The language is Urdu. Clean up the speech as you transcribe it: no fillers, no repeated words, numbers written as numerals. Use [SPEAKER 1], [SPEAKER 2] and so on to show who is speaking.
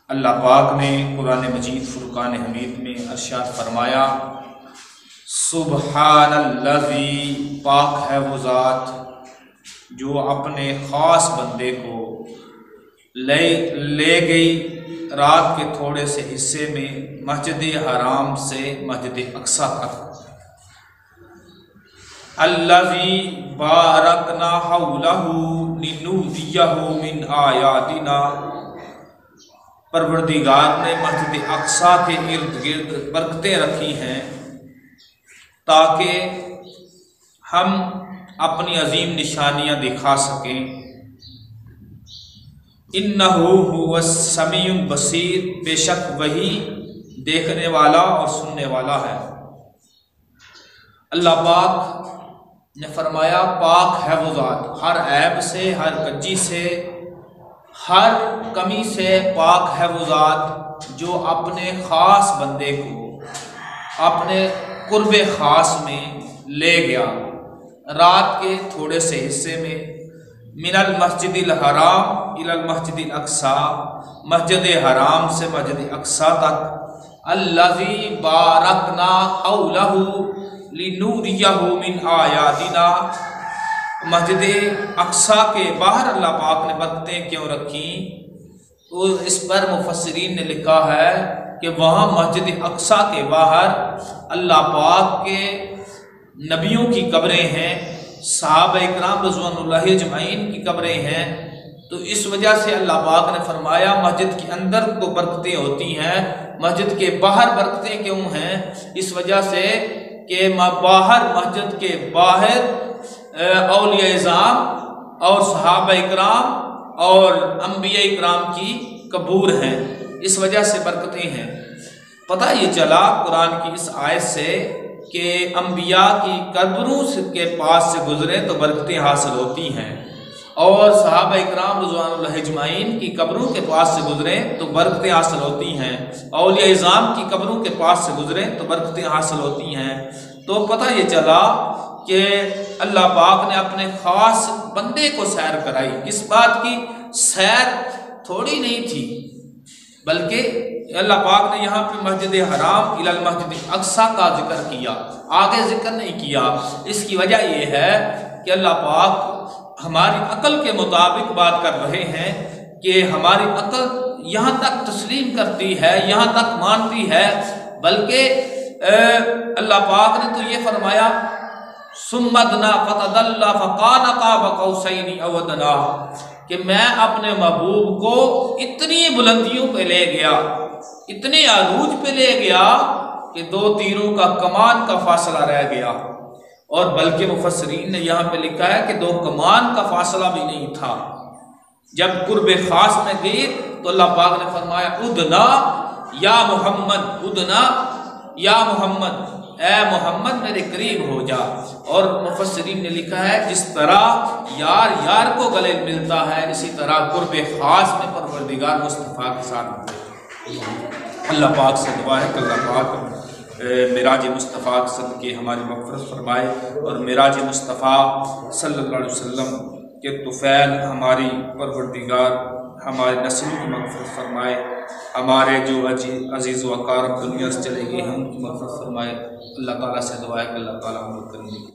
[SPEAKER 1] اللہ پاک نے قرآن مجید فرقان حمید میں ارشاد فرمایا، سبحان الذی، پاک ہے وہ ذات جو اپنے خاص بندے کو لے گئی رات کے تھوڑے سے حصے میں مسجد حرام سے مسجد اقصی تک، الذی بارکنا حولہ لنریہ من آیاتنا، پروردگار نے مسجد اقصی کے ارد گرد برکتیں رکھی ہیں تاکہ ہم اپنی عظیم نشانیاں دکھا سکیں۔ انہ هو السمیع البصیر، بے شک وہی دیکھنے والا اور سننے والا ہے۔ اللہ پاک نے فرمایا پاک ہے وہ ذات، ہر عیب سے، ہر کجی سے، ہر کمی سے پاک ہے وہ ذات جو اپنے خاص بندے کو اپنے قرب خاص میں لے گیا رات کے تھوڑے سے حصے میں، من المسجد الحرام الی المسجد الاقصی، مسجد حرام سے مسجد اقصی تک، الذی بارکنا حولہ لنریہ من آیاتنا، مسجد اقصی کے باہر اللہ پاک نے برکتیں کیوں رکھیں؟ تو اس پر مفسرین نے لکھا ہے کہ وہاں مسجد اقصی کے باہر اللہ پاک کے نبیوں کی قبریں ہیں، صحابہ اکرام رضوان اللہ اجمعین کی قبریں ہیں، تو اس وجہ سے اللہ پاک نے فرمایا مسجد کے اندر تو برکتیں ہوتی ہیں، مسجد کے باہر برکتیں کیوں ہیں؟ اس وجہ سے کہ باہر مسجد کے باہر اولیاء اعظام اور صحابہ اکرام اور انبیاء اکرام کی قبور ہیں، اس وجہ سے برکتیں ہیں۔ پتہ یہ چلا قرآن کی اس آیت سے کہ انبیاء کی قبروں کے پاس سے گزرے تو برکتیں حاصل ہوتی ہیں، اور صحابہ اکرام رضوان اللہ اجمعین کی قبروں کے پاس سے گزرے تو برکتیں حاصل ہوتی ہیں، اولیاء اعظام کی قبروں کے پاس سے گزرے تو برکتیں حاصل ہوتی ہیں۔ تو پتہ یہ چلا کہ اللہ پاک نے اپنے خاص بندے کو سیر کرائی۔ کس بات کی سیر تھوڑی نہیں تھی، بلکہ اللہ پاک نے یہاں پہ مسجد حرام الی المسجد اقصی کا ذکر کیا، آگے ذکر نہیں کیا۔ اس کی وجہ یہ ہے کہ اللہ پاک ہماری عقل کے مطابق بات کر رہے ہیں کہ ہماری عقل یہاں تک تسلیم کرتی ہے، یہاں تک مانتی ہے، بلکہ اللہ پاک نے تو یہ فرمایا ثم دنا فتدلى فكان قاب قوسين او ادنى، کہ میں اپنے محبوب کو اتنی بلندیوں پہ لے گیا، اتنے عروج پہ لے گیا کہ 2 تیروں کا کمان کا فاصلہ رہ گیا، اور بلکہ مفسرین نے یہاں پہ لکھا ہے کہ 2 کمان کا فاصلہ بھی نہیں تھا۔ جب قرب خاص میں گئی تو اللہ پاک نے فرمایا ادنا یا محمد، ادنا یا محمد، اے محمد میرے قریب ہو جا۔ اور مفسرین نے لکھا ہے جس طرح یار یار کو گلے ملتا ہے، اسی طرح قرب خاص میں پروردگار مصطفیٰ کے ساتھ ملتے ہیں۔ اللہ پاک سے دعا ہے کہ اللہ پاک معراج مصطفیٰ کے صدقے ہماری مغفرت فرمائے، اور معراج مصطفیٰ صلی اللہ علیہ وسلم کے طفیل ہماری پروردگار ہمارے نسلوں کی مغفرت فرمائے، ہمارے جو عزیز و اقارب دنیا سے چلے گئے ہیں ان کی مغفرت فرمائے۔ اللہ تعالیٰ سے دعا ہے کہ اللہ تعالیٰ ہم لوگ کریں۔